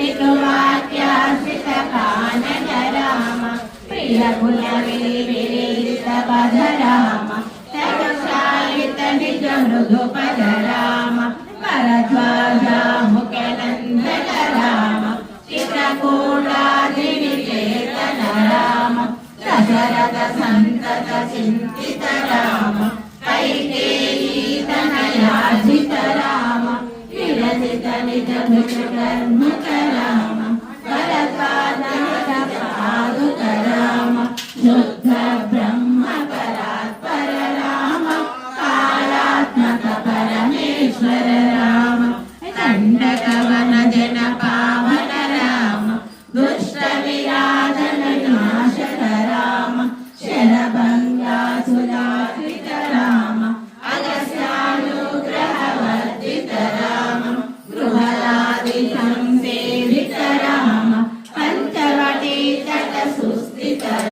पितुवाक्याश्रित कानन राम प्रिय गुण विरहित पद राम तरुषायित निज मृदु पद राम भरद्वाजा मुखनंदन राम चित्रकूटादि विचेतन राम दशरथ संतत चिंतित राम कैकेयी तनयाजित राम विरचित निज कर्मक राम भरद्वाज पादुक राम शुद्ध ब्रह्म परात्पर राम कालात्मक परमेश्वर राम दंडकवन जन पावन राम दुष्ट विराजन नाशक राम शरभंगासुराकृत राम अगस्त्यानुग्रह वर्धित राम गृहलादि संसेवित राम पंचवटी तट सुस्थित